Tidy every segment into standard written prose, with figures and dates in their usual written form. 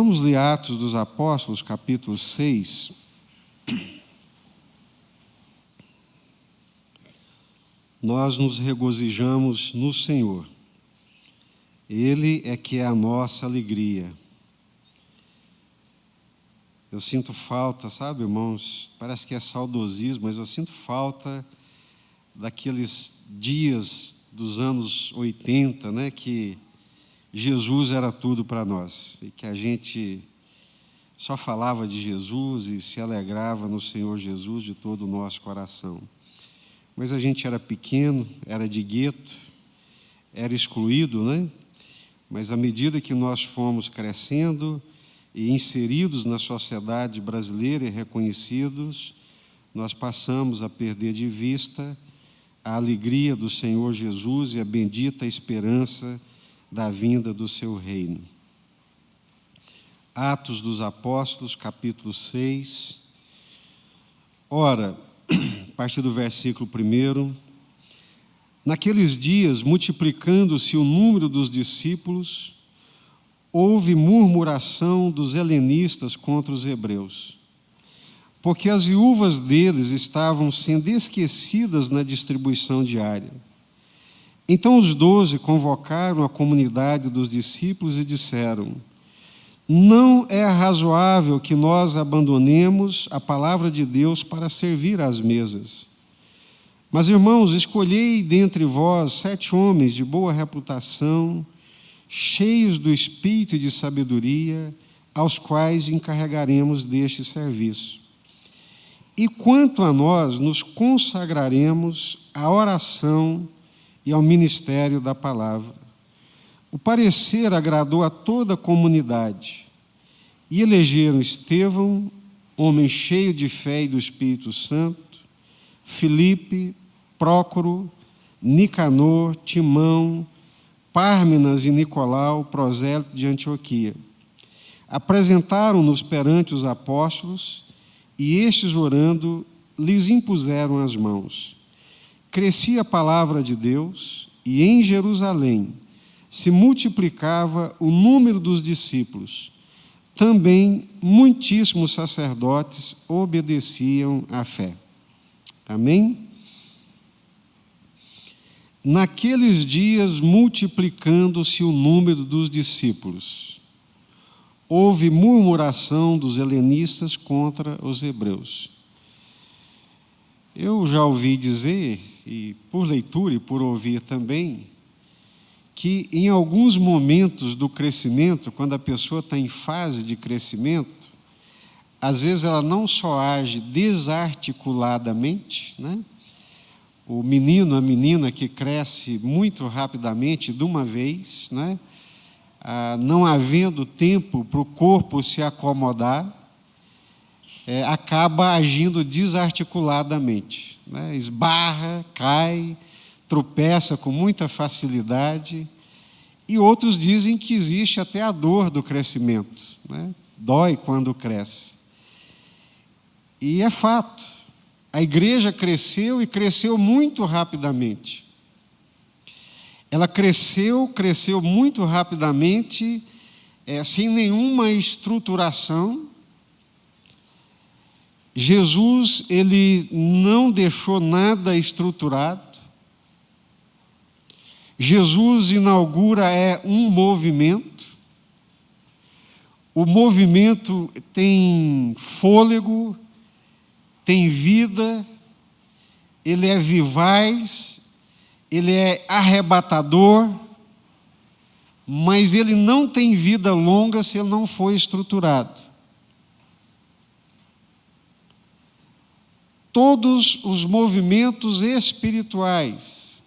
Vamos ler Atos dos Apóstolos, capítulo 6. Nós nos regozijamos no Senhor. Ele é que é a nossa alegria. Eu sinto falta, sabe, irmãos? Parece que é saudosismo, mas eu sinto falta daqueles dias dos anos 80, né, que Jesus era tudo para nós, e que a gente só falava de Jesus e se alegrava no Senhor Jesus de todo o nosso coração. Mas a gente era pequeno, era de gueto, era excluído, né? Mas à medida que nós fomos crescendo e inseridos na sociedade brasileira e reconhecidos, nós passamos a perder de vista a alegria do Senhor Jesus e a bendita esperança da vinda do seu reino. Atos dos Apóstolos, capítulo 6. Ora, a partir do versículo 1, naqueles dias, multiplicando-se o número dos discípulos, houve murmuração dos helenistas contra os hebreus, porque as viúvas deles estavam sendo esquecidas na distribuição diária. Então os 12 convocaram a comunidade dos discípulos e disseram: não é razoável que nós abandonemos a palavra de Deus para servir às mesas. Mas, irmãos, escolhei dentre vós 7 homens de boa reputação, cheios do espírito e de sabedoria, aos quais encarregaremos deste serviço. E quanto a nós, nos consagraremos à oração e ao ministério da palavra. O parecer agradou a toda a comunidade, e elegeram Estevão, homem cheio de fé e do Espírito Santo, Filipe, Prócoro, Nicanor, Timão, Pármenas e Nicolau, prosélito de Antioquia. Apresentaram-nos perante os apóstolos, e estes, orando, lhes impuseram as mãos. Crescia a palavra de Deus, e em Jerusalém se multiplicava o número dos discípulos. Também muitíssimos sacerdotes obedeciam à fé. Amém? Naqueles dias, multiplicando-se o número dos discípulos, houve murmuração dos helenistas contra os hebreus. Eu já ouvi dizer, e por leitura e por ouvir também, que em alguns momentos do crescimento, quando a pessoa está em fase de crescimento, às vezes ela não só age desarticuladamente, né? O menino, a menina que cresce muito rapidamente de uma vez, né? Não havendo tempo para o corpo se acomodar, acaba agindo desarticuladamente, né? Esbarra, cai, tropeça com muita facilidade, e outros dizem que existe até a dor do crescimento, né? Dói quando cresce. E é fato, a igreja cresceu e cresceu muito rapidamente. Ela cresceu muito rapidamente, sem nenhuma estruturação. Jesus, ele não deixou nada estruturado. Jesus inaugura um movimento. O movimento tem fôlego, tem vida, ele é vivaz, ele é arrebatador, mas ele não tem vida longa se ele não for estruturado. Todos os movimentos espirituais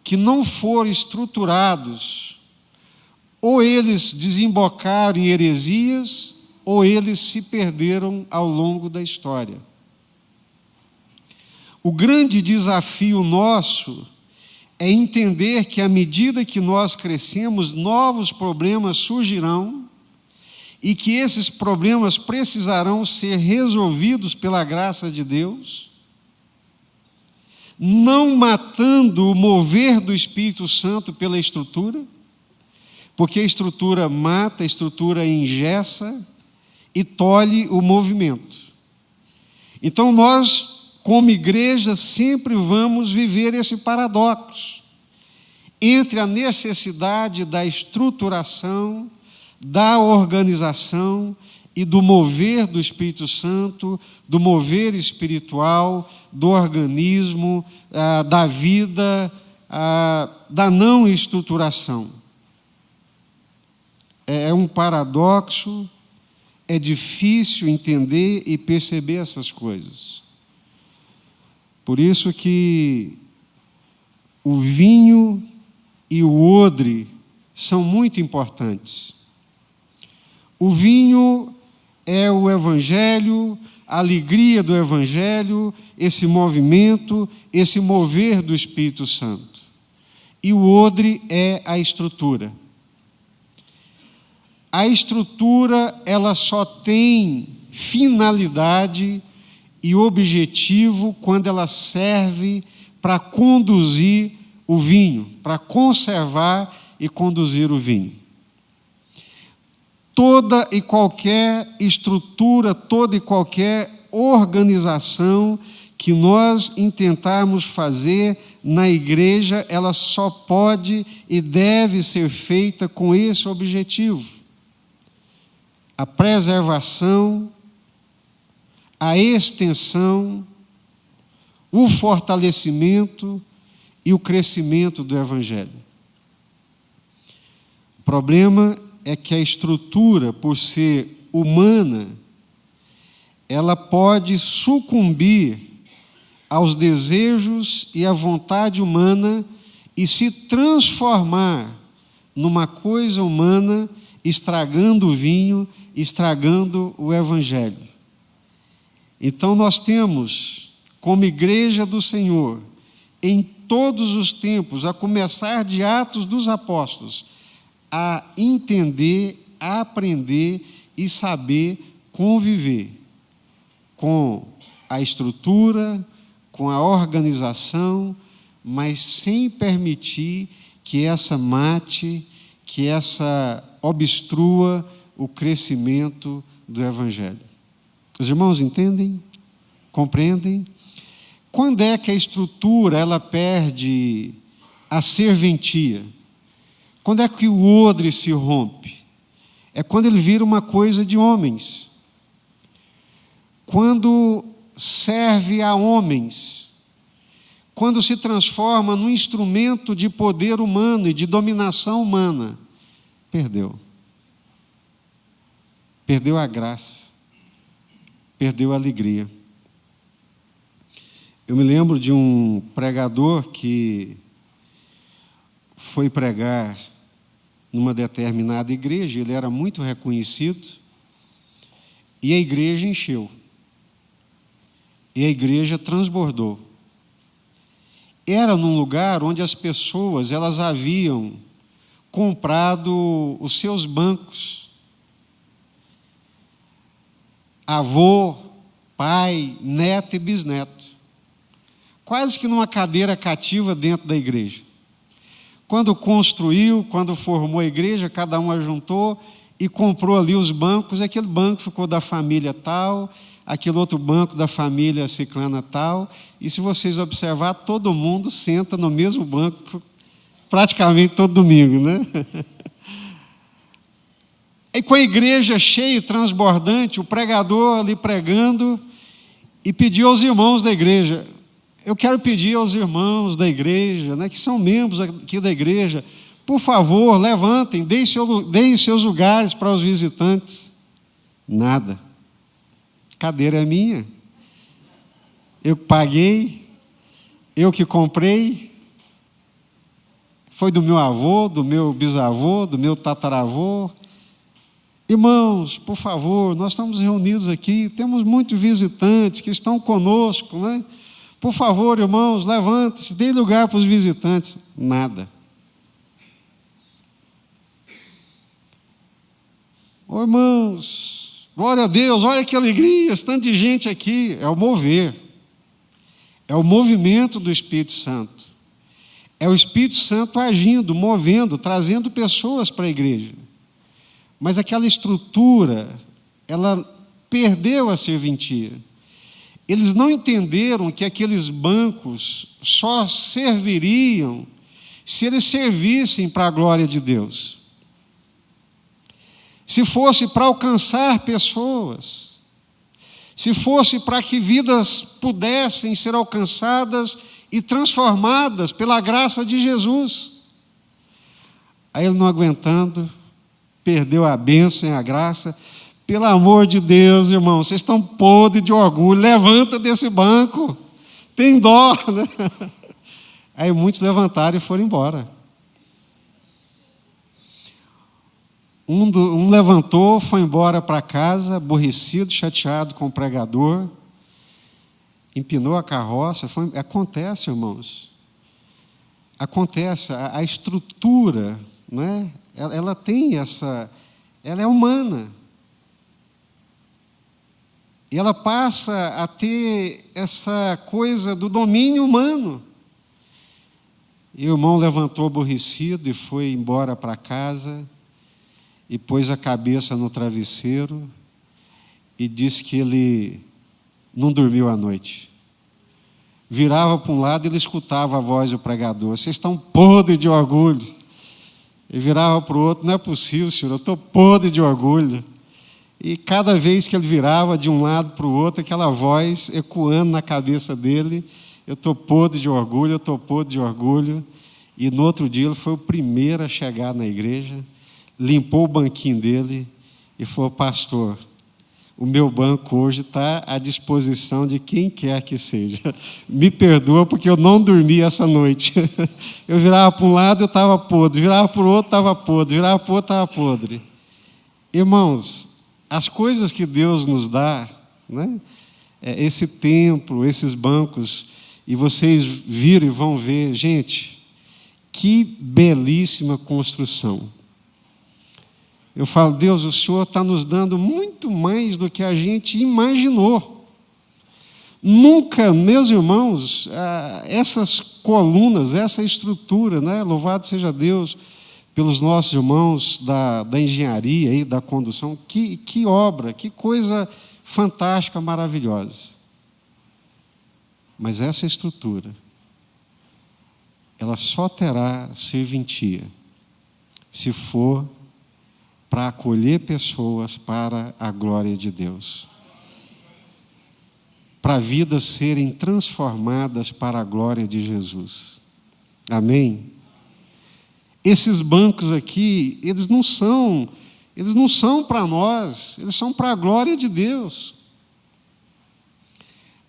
que não forem estruturados, ou eles desembocaram em heresias, ou eles se perderam ao longo da história. O grande desafio nosso é entender que, à medida que nós crescemos, novos problemas surgirão e que esses problemas precisarão ser resolvidos pela graça de Deus, não matando o mover do Espírito Santo pela estrutura, Porque a estrutura mata, a estrutura engessa e tolhe o movimento. Então nós, como igreja, sempre vamos viver esse paradoxo entre a necessidade da estruturação, da organização e do mover do Espírito Santo, do mover espiritual, do organismo, da vida, da não estruturação. É um paradoxo, é difícil entender e perceber essas coisas. Por isso que o vinho e o odre são muito importantes. O vinho é o Evangelho, a alegria do Evangelho, esse movimento, esse mover do Espírito Santo. E o odre é a estrutura. A estrutura, ela só tem finalidade e objetivo quando ela serve para conduzir o vinho, para conservar e conduzir o vinho. Toda e qualquer estrutura, toda e qualquer organização que nós intentarmos fazer na igreja, ela só pode e deve ser feita com esse objetivo: a preservação, a extensão, o fortalecimento e o crescimento do Evangelho. O problema é que a estrutura, por ser humana, ela pode sucumbir aos desejos e à vontade humana e se transformar numa coisa humana, estragando o vinho, estragando o Evangelho. Então nós temos, como igreja do Senhor, em todos os tempos, a começar de Atos dos Apóstolos, a entender, a aprender e saber conviver com a estrutura, com a organização, mas sem permitir que essa mate, que essa obstrua o crescimento do Evangelho. Os irmãos entendem? Compreendem? Quando é que a estrutura ela perde a serventia? Quando é que o odre se rompe? É quando ele vira uma coisa de homens. Quando serve a homens. Quando se transforma num instrumento de poder humano e de dominação humana. Perdeu. Perdeu a graça. Perdeu a alegria. Eu me lembro de um pregador que foi pregar numa determinada igreja, ele era muito reconhecido, e a igreja encheu. E a igreja transbordou. Era num lugar onde as pessoas, elas haviam comprado os seus bancos. Avô, pai, neto e bisneto. Quase que numa cadeira cativa dentro da igreja. Quando construiu, quando formou a igreja, cada um ajuntou e comprou ali os bancos. Aquele banco ficou da família tal, aquele outro banco da família ciclana tal. E se vocês observar, todo mundo senta no mesmo banco praticamente todo domingo, né? E com a igreja cheia, transbordante, o pregador ali pregando e pediu aos irmãos da igreja: eu quero pedir aos irmãos da igreja, né, que são membros aqui da igreja, por favor, levantem, deem seus lugares para os visitantes. Nada. Cadeira é minha. Eu paguei, eu que comprei. Foi do meu avô, do meu bisavô, do meu tataravô. Irmãos, por favor, nós estamos reunidos aqui, temos muitos visitantes que estão conosco, né? Por favor, irmãos, levante-se, dê lugar para os visitantes. Nada. Ô, irmãos, glória a Deus, olha que alegria, esse tanto de gente aqui. É o mover, é o movimento do Espírito Santo, É o Espírito Santo agindo, movendo, trazendo pessoas para a igreja. Mas aquela estrutura, ela perdeu a serventia. Eles não entenderam que aqueles bancos só serviriam se eles servissem para a glória de Deus. Se fosse para alcançar pessoas, se fosse para que vidas pudessem ser alcançadas e transformadas pela graça de Jesus. Aí ele, não aguentando, perdeu a bênção e a graça. Pelo amor de Deus, irmão, vocês estão podres de orgulho, levanta desse banco, tem dó, né? Aí muitos levantaram e foram embora. Um levantou, foi embora para casa, aborrecido, chateado com o pregador, empinou a carroça. Acontece, irmãos. Acontece. A estrutura, né? Ela tem essa... Ela é humana. E ela passa a ter essa coisa do domínio humano. E o irmão levantou aborrecido e foi embora para casa, e pôs a cabeça no travesseiro e disse que ele não dormiu à noite. Virava para um lado e ele escutava a voz do pregador: vocês estão podres de orgulho. E virava para o outro: não é possível, senhor, eu estou podre de orgulho. E cada vez que ele virava de um lado para o outro, aquela voz ecoando na cabeça dele: eu estou podre de orgulho, eu estou podre de orgulho. E no outro dia ele foi o primeiro a chegar na igreja, limpou o banquinho dele e falou: pastor, o meu banco hoje está à disposição de quem quer que seja. Me perdoa porque eu não dormi essa noite. Eu virava para um lado, eu estava podre, virava para o outro, estava podre, virava para o outro, estava podre. Irmãos, as coisas que Deus nos dá, né? Esse templo, esses bancos, e vocês viram e vão ver, gente, que belíssima construção. Eu falo: Deus, o Senhor está nos dando muito mais do que a gente imaginou. Nunca, meus irmãos, essas colunas, essa estrutura, né? Louvado seja Deus pelos nossos irmãos da engenharia e da condução. Que obra, que coisa fantástica, maravilhosa. Mas essa estrutura, ela só terá serventia se for para acolher pessoas para a glória de Deus. Para vidas serem transformadas para a glória de Jesus. Amém? Esses bancos aqui, eles não são para nós, eles são para a glória de Deus.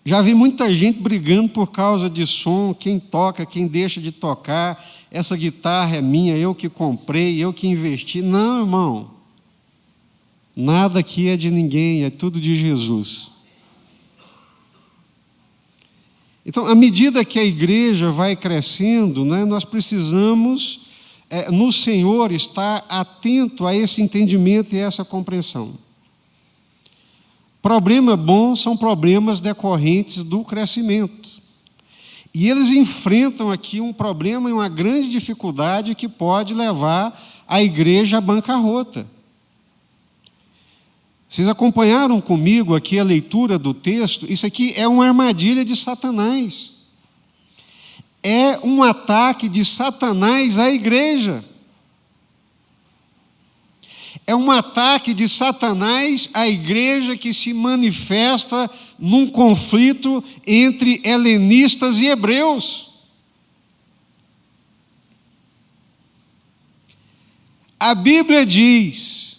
Já vi muita gente brigando por causa de som, quem toca, quem deixa de tocar, essa guitarra é minha, eu que comprei, eu que investi. Não, irmão. Nada aqui é de ninguém, é tudo de Jesus. Então, à medida que a igreja vai crescendo, né, nós precisamos, no Senhor, estar atento a esse entendimento e essa compreensão. Problema bom são problemas decorrentes do crescimento. E eles enfrentam aqui um problema e uma grande dificuldade que pode levar a igreja à bancarrota. Vocês acompanharam comigo aqui a leitura do texto? Isso aqui é uma armadilha de Satanás. É um ataque de Satanás à igreja. É um ataque de Satanás à igreja que se manifesta num conflito entre helenistas e hebreus. A Bíblia diz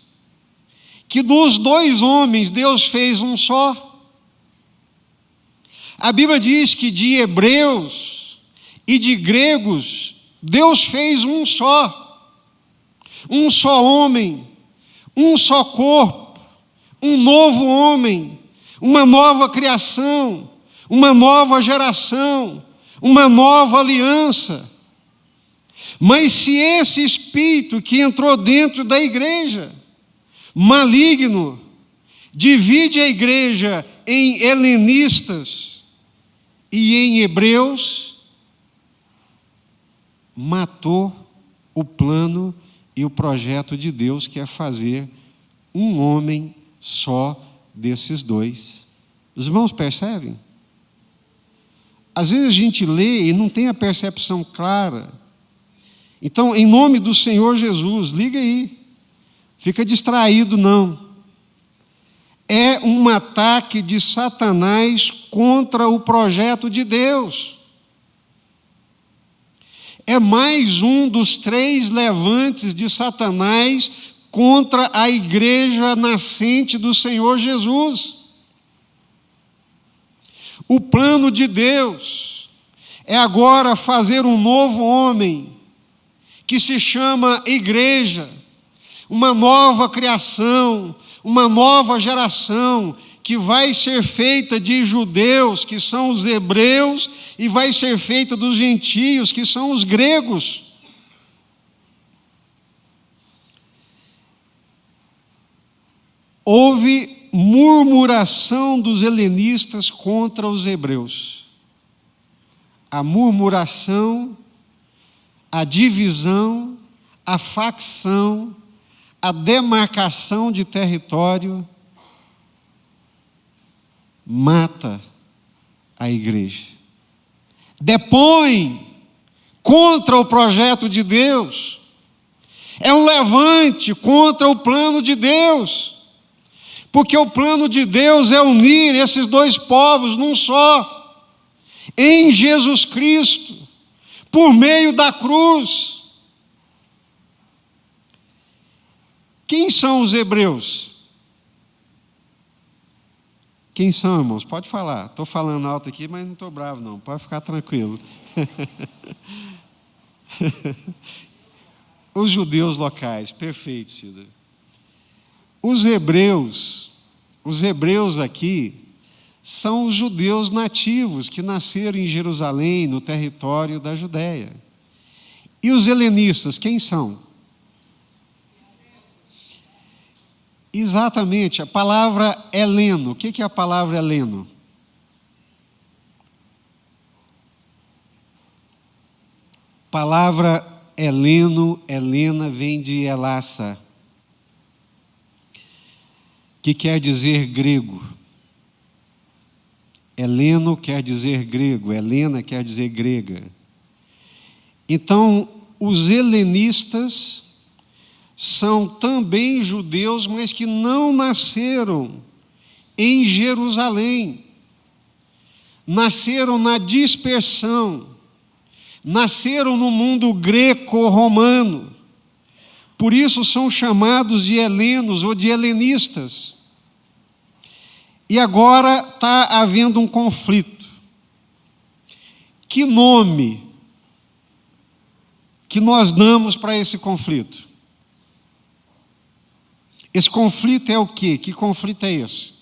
que dos dois homens Deus fez um só. A Bíblia diz que de hebreus e de gregos Deus fez um só. Um só homem, um só corpo, um novo homem, uma nova criação, uma nova geração, uma nova aliança. Mas se esse espírito que entrou dentro da igreja, maligno, divide a igreja em helenistas e em hebreus, matou o plano e o projeto de Deus, que é fazer um homem só desses dois. Os irmãos percebem? Às vezes a gente lê e não tem a percepção clara. Então, em nome do Senhor Jesus, liga aí. Fica distraído, não. É um ataque de Satanás contra o projeto de Deus. É mais um dos 3 levantes de Satanás contra a igreja nascente do Senhor Jesus. O plano de Deus é agora fazer um novo homem, que se chama igreja, uma nova criação, uma nova geração, que vai ser feita de judeus, que são os hebreus, e vai ser feita dos gentios, que são os gregos. Houve murmuração dos helenistas contra os hebreus. A murmuração, a divisão, a facção, a demarcação de território mata a igreja. Depõe contra o projeto de Deus. É um levante contra o plano de Deus. Porque o plano de Deus é unir esses 2 povos num só, em Jesus Cristo, por meio da cruz. Quem são os hebreus? Quem são, irmãos? Pode falar. Estou falando alto aqui, mas não estou bravo, não. Pode ficar tranquilo. Os judeus locais. Perfeito, Cida. Os hebreus aqui são os judeus nativos que nasceram em Jerusalém, no território da Judéia. E os helenistas, quem são? Exatamente, a palavra heleno. O que é a palavra heleno? Palavra Helena vem de Elassa, que quer dizer grego. Heleno quer dizer grego, Helena quer dizer grega. Então, os helenistas são também judeus, mas que não nasceram em Jerusalém. Nasceram na dispersão, nasceram no mundo greco-romano. Por isso são chamados de helenos ou de helenistas. E agora está havendo um conflito. Que nome que nós damos para esse conflito? Esse conflito é o quê? Que conflito é esse?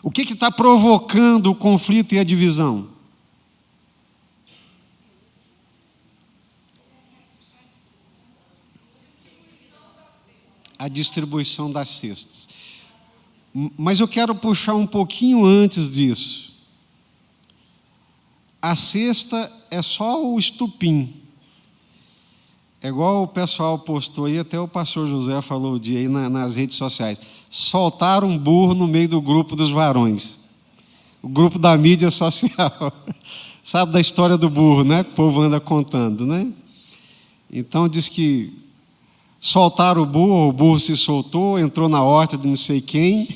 O que está provocando o conflito e a divisão? A distribuição das cestas. Mas eu quero puxar um pouquinho antes disso. A cesta é só o estupim. É igual o pessoal postou aí, até o pastor José falou o dia aí nas redes sociais. Soltaram um burro no meio do grupo dos varões. O grupo da mídia social. Sabe da história do burro, né? Que o povo anda contando, né? Então diz que soltaram o burro se soltou, entrou na horta de não sei quem,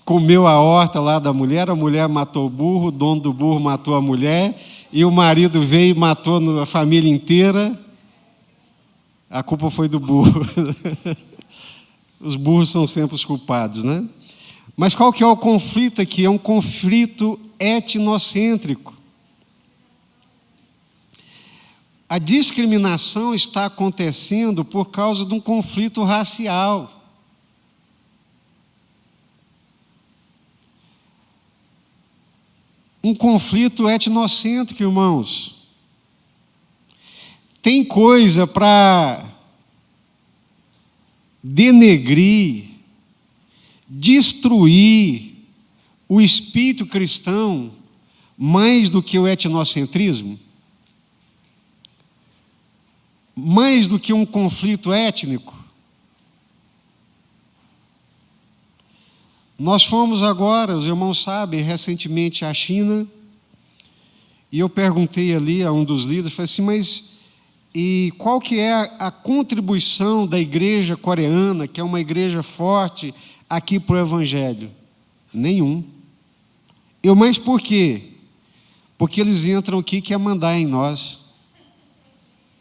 comeu a horta lá da mulher, a mulher matou o burro, o dono do burro matou a mulher, e o marido veio e matou a família inteira. A culpa foi do burro. Os burros são sempre os culpados, né? Mas qual que é o conflito aqui? É um conflito etnocêntrico. A discriminação está acontecendo por causa de um conflito racial. Um conflito etnocêntrico, irmãos. Tem coisa para denegrir, destruir o espírito cristão mais do que o etnocentrismo? mais do que um conflito étnico. Nós fomos agora, os irmãos sabem, recentemente à China, e eu perguntei ali a um dos líderes, falei assim, mas e qual que é a contribuição da igreja coreana, que é uma igreja forte, aqui para o Evangelho? Nenhum. Mas por quê? Porque eles entram aqui e querem mandar em nós.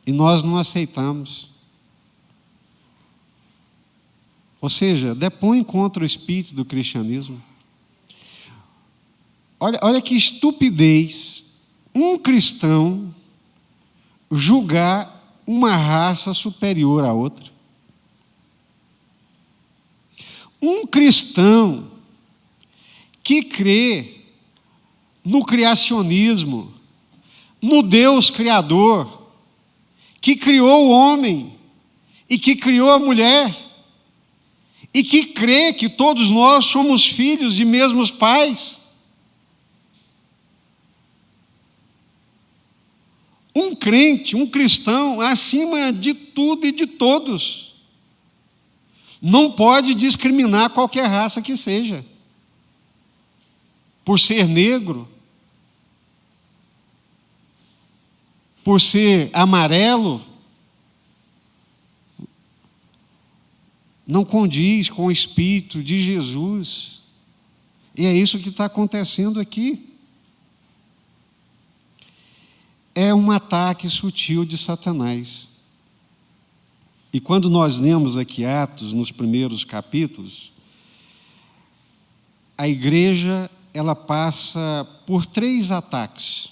E nós não aceitamos. Ou seja, depõe contra o espírito do cristianismo. Olha que estupidez um cristão julgar uma raça superior à outra. Um cristão que crê no criacionismo, no Deus Criador, que criou o homem e que criou a mulher, e que crê que todos nós somos filhos de mesmos pais. Um crente, um cristão, acima de tudo e de todos, não pode discriminar qualquer raça que seja, por ser negro, por ser amarelo, não condiz com o Espírito de Jesus. E é isso que está acontecendo aqui. É um ataque sutil de Satanás. E quando nós lemos aqui Atos, nos primeiros capítulos, a igreja, ela passa por 3 ataques.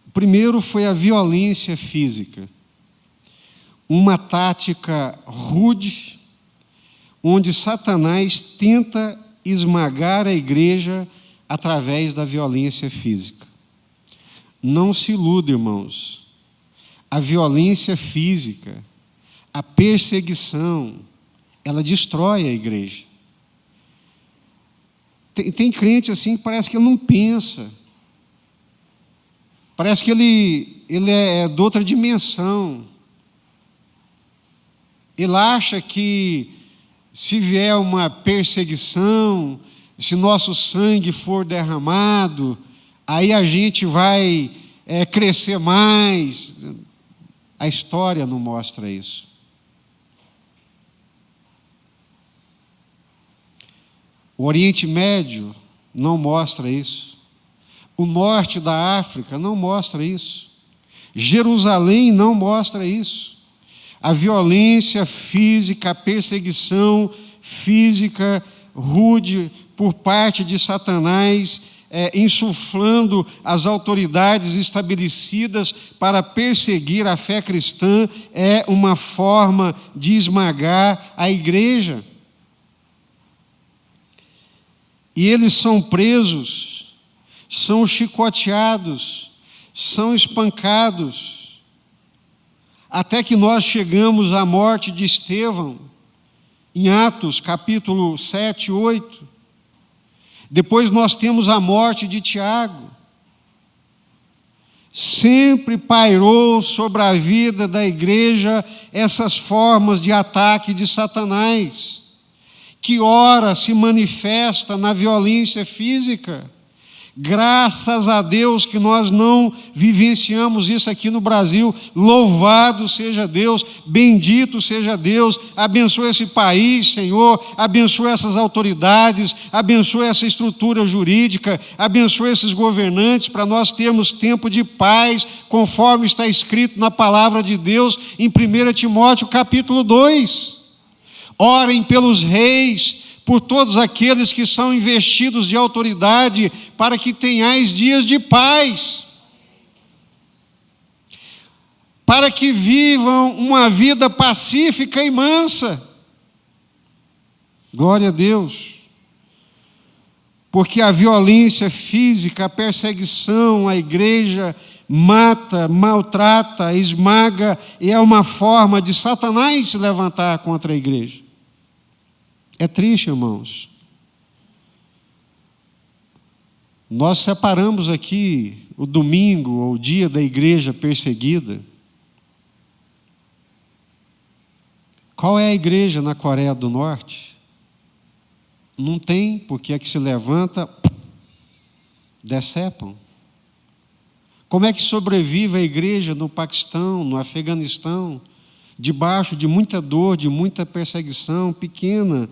O primeiro foi a violência física. Uma tática rude, onde Satanás tenta esmagar a igreja através da violência física. Não se iluda, irmãos. A violência física, a perseguição, ela destrói a igreja. Tem crente assim que parece que ele não pensa. Parece que ele é de outra dimensão. Ele acha que se vier uma perseguição, se nosso sangue for derramado, aí a gente vai crescer mais. A história não mostra isso. O Oriente Médio não mostra isso. O norte da África não mostra isso. Jerusalém não mostra isso. A violência física, a perseguição física rude por parte de Satanás, insuflando as autoridades estabelecidas para perseguir a fé cristã, é uma forma de esmagar a igreja. E eles são presos, são chicoteados, são espancados, até que nós chegamos à morte de Estevão, em Atos, capítulo 7, 8. Depois nós temos a morte de Tiago. Sempre pairou sobre a vida da igreja essas formas de ataque de Satanás, que ora se manifesta na violência física. Graças a Deus que nós não vivenciamos isso aqui no Brasil. Louvado seja Deus, bendito seja Deus. Abençoe esse país, Senhor. Abençoe essas autoridades, abençoe essa estrutura jurídica, abençoe esses governantes, para nós termos tempo de paz, conforme está escrito na palavra de Deus em 1 Timóteo capítulo 2. Orem pelos reis, por todos aqueles que são investidos de autoridade, para que tenhais dias de paz, para que vivam uma vida pacífica e mansa. Glória a Deus. Porque a violência física, a perseguição à igreja mata, maltrata, esmaga, e é uma forma de Satanás se levantar contra a igreja. É triste, irmãos. Nós separamos aqui o domingo, ou o dia da igreja perseguida. Qual é a igreja na Coreia do Norte? Não tem, porque a que se levanta, decepam. Como é que sobrevive a igreja no Paquistão, no Afeganistão, debaixo de muita dor, de muita perseguição, pequena,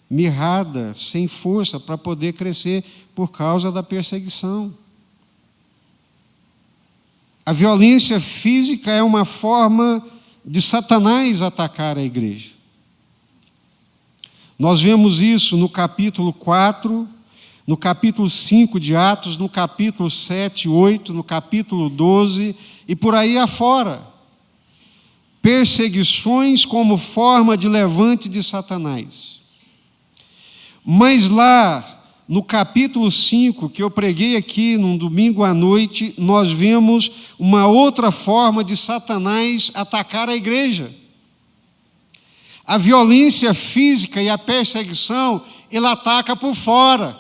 mirrada, sem força para poder crescer por causa da perseguição? A violência física é uma forma de Satanás atacar a igreja. Nós vemos isso no capítulo 4, no capítulo 5 de Atos, no capítulo 7, 8, no capítulo 12 e por aí afora. Perseguições como forma de levante de Satanás. Mas lá, no capítulo 5, que eu preguei aqui num domingo à noite, nós vemos uma outra forma de Satanás atacar a igreja. A violência física e a perseguição, ele ataca por fora.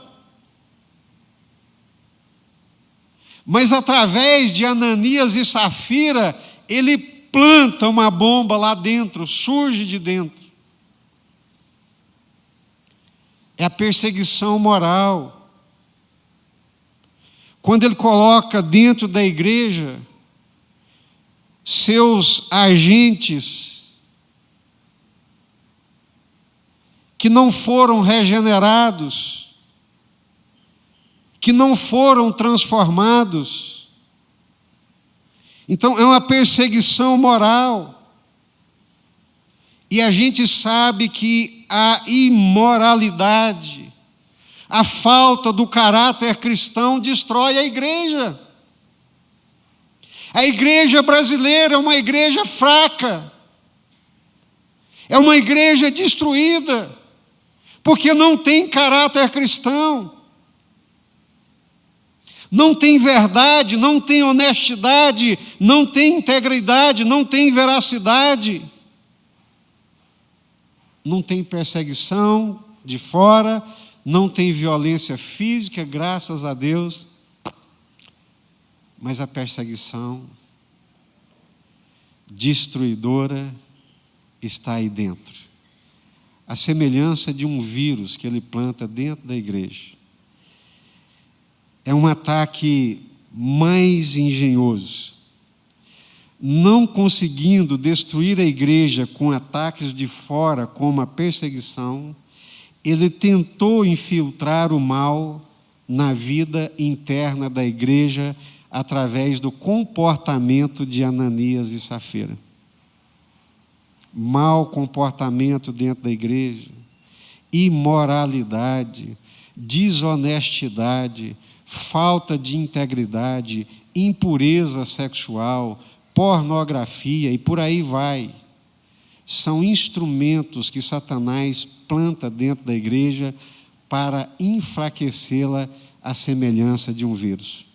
Mas através de Ananias e Safira, ele planta uma bomba lá dentro, surge de dentro. É a perseguição moral. Quando ele coloca dentro da igreja seus agentes que não foram regenerados, que não foram transformados. Então, é uma perseguição moral. E a gente sabe que a imoralidade, a falta do caráter cristão destrói a igreja. A igreja brasileira é uma igreja fraca. É uma igreja destruída, porque não tem caráter cristão. Não tem verdade, não tem honestidade, não tem integridade, não tem veracidade. Não tem perseguição de fora, não tem violência física, graças a Deus. Mas a perseguição destruidora está aí dentro. A semelhança de um vírus que ele planta dentro da igreja. É um ataque mais engenhoso. Não conseguindo destruir a igreja com ataques de fora, como a perseguição, ele tentou infiltrar o mal na vida interna da igreja através do comportamento de Ananias e Safira. Mau comportamento dentro da igreja, imoralidade, desonestidade, falta de integridade, impureza sexual, pornografia e por aí vai. São instrumentos que Satanás planta dentro da igreja para enfraquecê-la à semelhança de um vírus.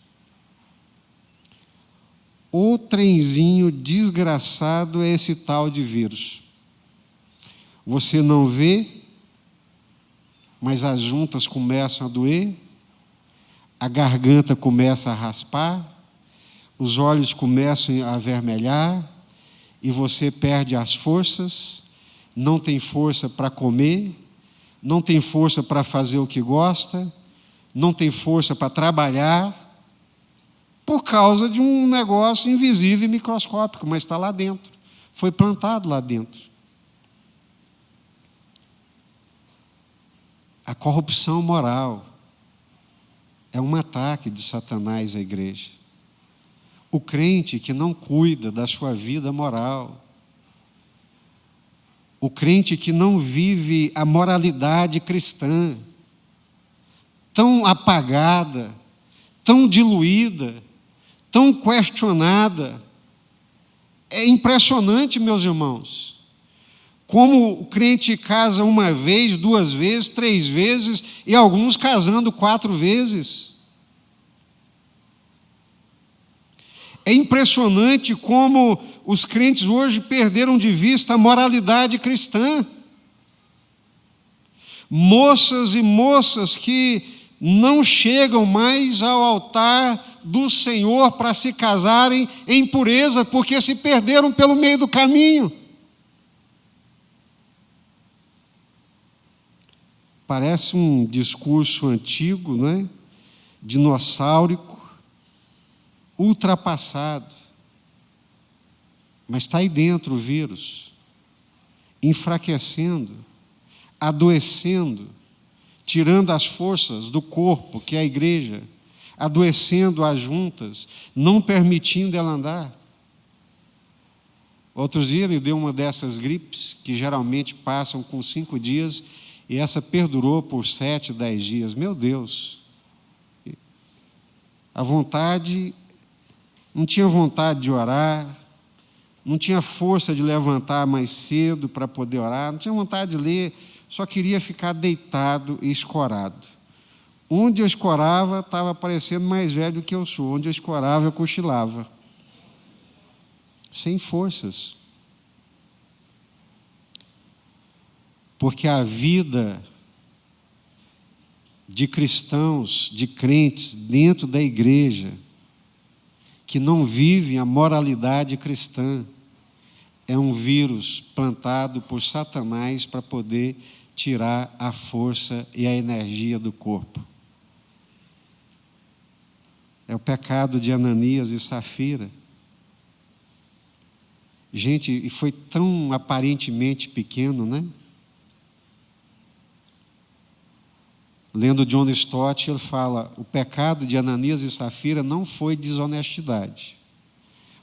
O trenzinho desgraçado é esse tal de vírus. Você não vê, mas as juntas começam a doer, a garganta começa a raspar, os olhos começam a avermelhar e você perde as forças, não tem força para comer, não tem força para fazer o que gosta, não tem força para trabalhar, por causa de um negócio invisível e microscópico, mas está lá dentro, foi plantado lá dentro. A corrupção moral é um ataque de Satanás à igreja. O crente que não cuida da sua vida moral, o crente que não vive a moralidade cristã, tão apagada, tão diluída, tão questionada. É impressionante, meus irmãos, como o crente casa uma vez, 2 vezes, 3 vezes, e alguns casando 4 vezes. É impressionante como os crentes hoje perderam de vista a moralidade cristã. Moças e moças que não chegam mais ao altar do Senhor para se casarem em pureza, porque se perderam pelo meio do caminho. Parece um discurso antigo, né? Dinossáurico, ultrapassado. Mas está aí dentro o vírus, enfraquecendo, adoecendo, tirando as forças do corpo, que é a igreja, adoecendo as juntas, não permitindo ela andar. Outros dias me deu uma dessas gripes, que geralmente passam com 5 dias, e essa perdurou por 7, 10 dias. Meu Deus! A vontade, não tinha vontade de orar, não tinha força de levantar mais cedo para poder orar, não tinha vontade de ler, só queria ficar deitado e escorado. Onde eu escorava, estava parecendo mais velho do que eu sou. Onde eu escorava, eu cochilava. Sem forças. Porque a vida de cristãos, de crentes dentro da igreja, que não vivem a moralidade cristã, é um vírus plantado por Satanás para poder tirar a força e a energia do corpo. É o pecado de Ananias e Safira. Gente, e foi tão aparentemente pequeno, né? Lendo John Stott, ele fala: o pecado de Ananias e Safira não foi desonestidade,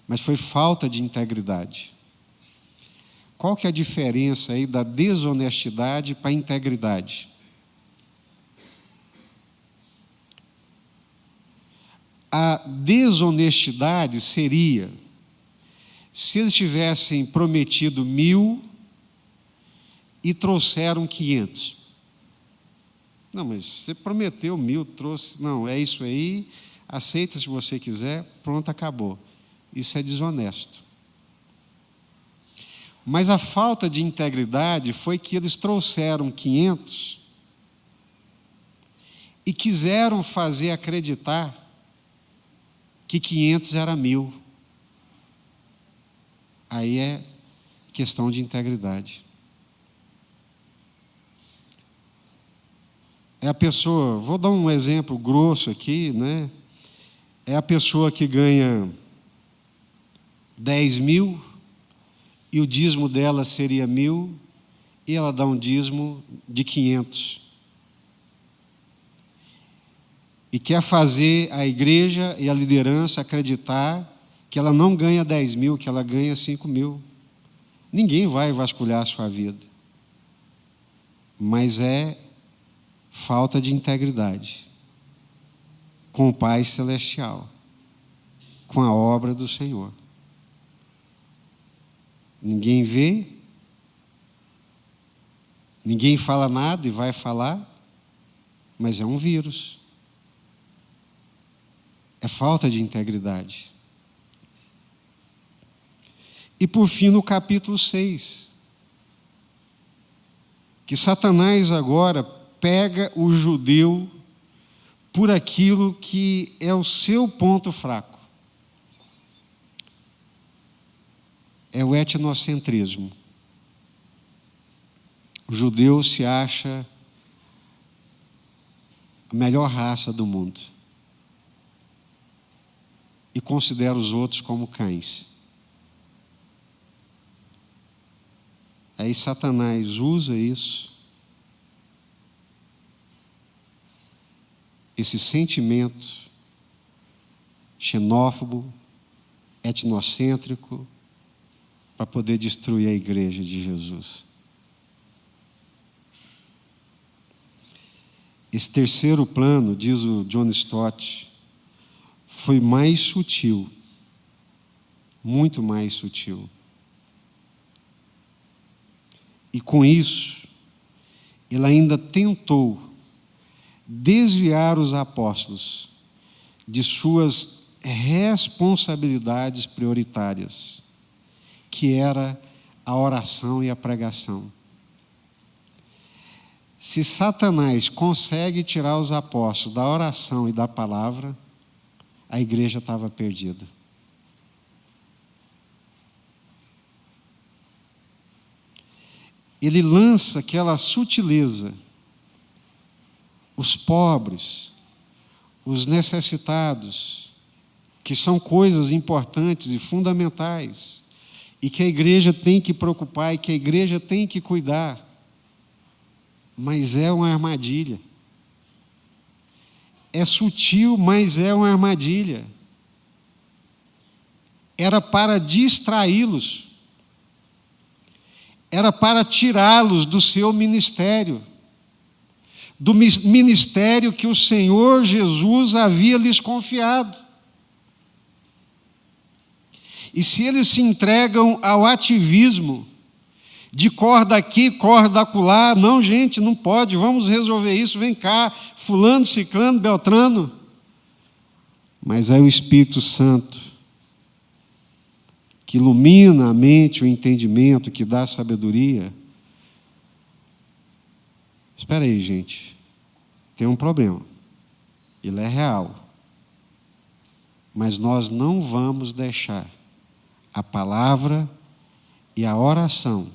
mas foi falta de integridade. Qual que é a diferença aí da desonestidade para a integridade? A desonestidade seria se eles tivessem prometido 1.000 e trouxeram 500. Não, mas você prometeu 1.000, trouxe... Não, é isso aí, aceita se você quiser, pronto, acabou. Isso é desonesto. Mas a falta de integridade foi que eles trouxeram 500 e quiseram fazer acreditar que 500 era 1.000. Aí é questão de integridade. É a pessoa, vou dar um exemplo grosso aqui, né? É a pessoa que ganha 10.000 e o dízimo dela seria 1.000 e ela dá um dízimo de 500. E quer fazer a igreja e a liderança acreditar que ela não ganha 10.000, que ela ganha 5.000. Ninguém vai vasculhar a sua vida. Mas é falta de integridade com o Pai Celestial, com a obra do Senhor. Ninguém vê, ninguém fala nada e vai falar, mas é um vírus. É falta de integridade. E por fim, no capítulo 6, que Satanás agora pega o judeu por aquilo que é o seu ponto fraco. É o etnocentrismo. O judeu se acha a melhor raça do mundo e considera os outros como cães. Aí Satanás usa isso, esse sentimento xenófobo, etnocêntrico, para poder destruir a igreja de Jesus. Esse terceiro plano, diz o John Stott, foi mais sutil, muito mais sutil. E com isso, ele ainda tentou desviar os apóstolos de suas responsabilidades prioritárias, que era a oração e a pregação. Se Satanás consegue tirar os apóstolos da oração e da palavra, a igreja estava perdida. Ele lança aquela sutileza os pobres, os necessitados, que são coisas importantes e fundamentais, e que a igreja tem que preocupar e que a igreja tem que cuidar. Mas é uma armadilha. É sutil, mas é uma armadilha. Era para distraí-los. Era para tirá-los do seu ministério. Do ministério que o Senhor Jesus havia lhes confiado. E se eles se entregam ao ativismo, de corda aqui, corda acolá, não, gente, não pode, vamos resolver isso, vem cá, fulano, ciclano, beltrano. Mas é o Espírito Santo que ilumina a mente, o entendimento, que dá sabedoria. Espera aí, gente, tem um problema, ele é real, mas nós não vamos deixar a palavra e a oração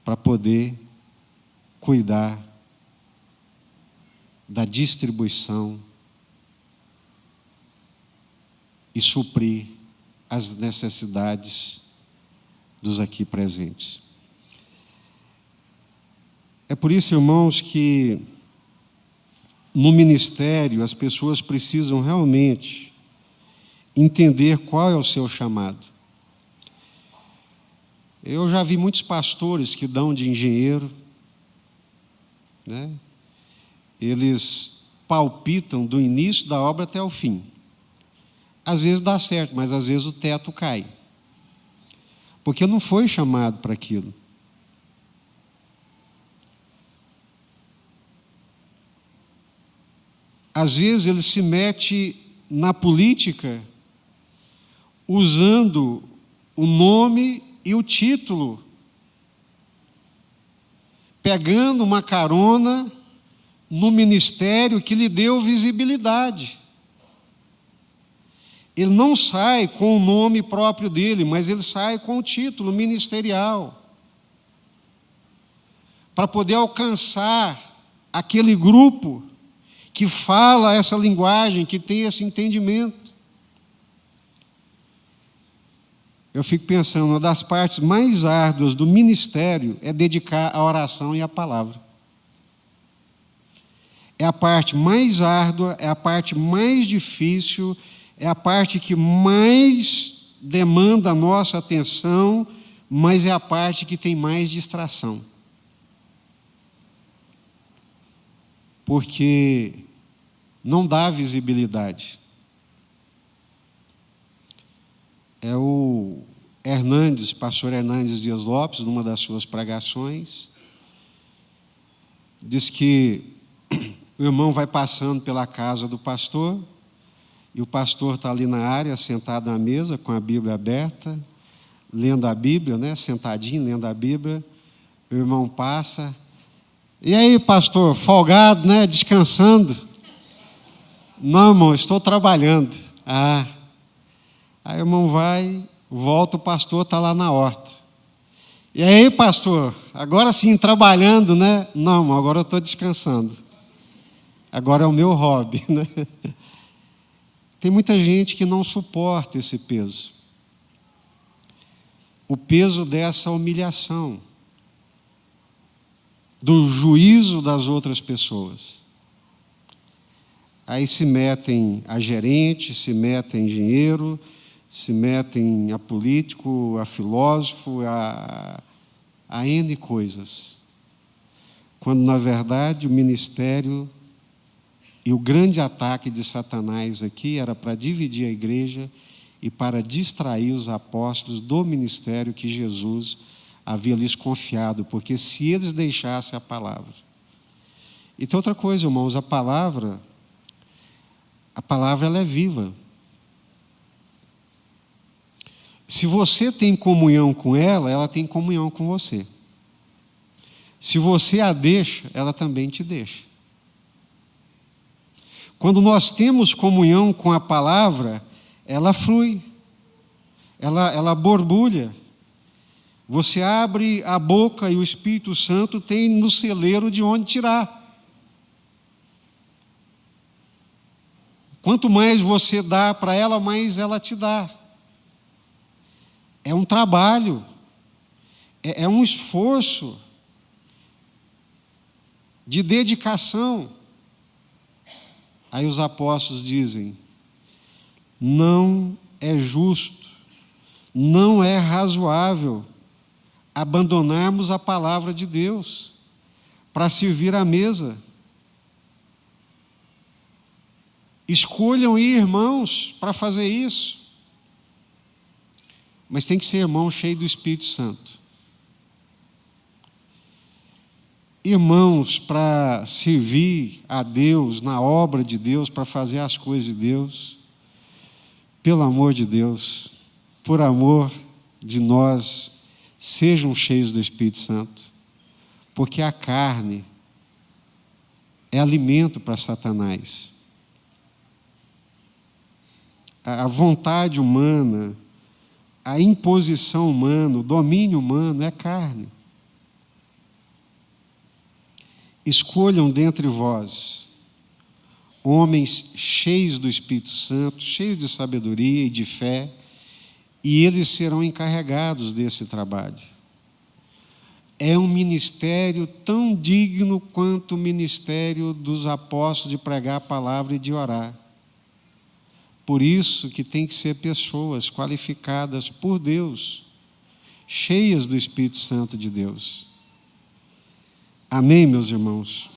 para poder cuidar da distribuição e suprir as necessidades dos aqui presentes. É por isso, irmãos, que no ministério as pessoas precisam realmente entender qual é o seu chamado. Eu já vi muitos pastores que dão de engenheiro, né? Eles palpitam do início da obra até o fim. Às vezes dá certo, mas às vezes o teto cai. Porque não foi chamado para aquilo. Às vezes ele se mete na política usando o nome e o título, pegando uma carona no ministério que lhe deu visibilidade. Ele não sai com o nome próprio dele, mas ele sai com o título ministerial, para poder alcançar aquele grupo que fala essa linguagem, que tem esse entendimento. Eu fico pensando, uma das partes mais árduas do ministério é dedicar a oração e a palavra. É a parte mais árdua, é a parte mais difícil, é a parte que mais demanda a nossa atenção, mas é a parte que tem mais distração. Porque não dá visibilidade. É o Hernandes, pastor Hernandes Dias Lopes, numa das suas pregações, diz que o irmão vai passando pela casa do pastor, e o pastor está ali na área, sentado na mesa, com a Bíblia aberta, lendo a Bíblia, né? Sentadinho, lendo a Bíblia. O irmão passa. E aí, pastor, folgado, né? Descansando? Não, irmão, estou trabalhando. Ah. Aí o irmão vai, volta, o pastor está lá na horta. E aí, pastor, agora sim, trabalhando, né? Não, irmão, agora eu estou descansando. Agora é o meu hobby, né? Tem muita gente que não suporta esse peso. O peso dessa humilhação, do juízo das outras pessoas. Aí se metem a gerente, se metem a engenheiro, se metem a político, a filósofo, a N coisas. Quando, na verdade, o ministério e o grande ataque de Satanás aqui era para dividir a igreja e para distrair os apóstolos do ministério que Jesus havia lhes confiado, porque se eles deixassem a palavra. E tem outra coisa, irmãos, a palavra ela é viva. Se você tem comunhão com ela, ela tem comunhão com você. Se você a deixa, ela também te deixa. Quando nós temos comunhão com a palavra, ela flui, ela borbulha. Você abre a boca e o Espírito Santo tem no celeiro de onde tirar. Quanto mais você dá para ela, mais ela te dá. É um trabalho, é um esforço de dedicação. Aí os apóstolos dizem: não é justo, não é razoável abandonarmos a palavra de Deus para servir à mesa. Escolham ir, irmãos, para fazer isso. Mas tem que ser irmão cheio do Espírito Santo. Irmãos, para servir a Deus, na obra de Deus, para fazer as coisas de Deus, pelo amor de Deus, por amor de nós, sejam cheios do Espírito Santo, porque a carne é alimento para Satanás. A vontade humana, a imposição humana, o domínio humano é carne. Escolham dentre vós homens cheios do Espírito Santo, cheios de sabedoria e de fé, e eles serão encarregados desse trabalho. É um ministério tão digno quanto o ministério dos apóstolos de pregar a palavra e de orar. Por isso que tem que ser pessoas qualificadas por Deus, cheias do Espírito Santo de Deus. Amém, meus irmãos?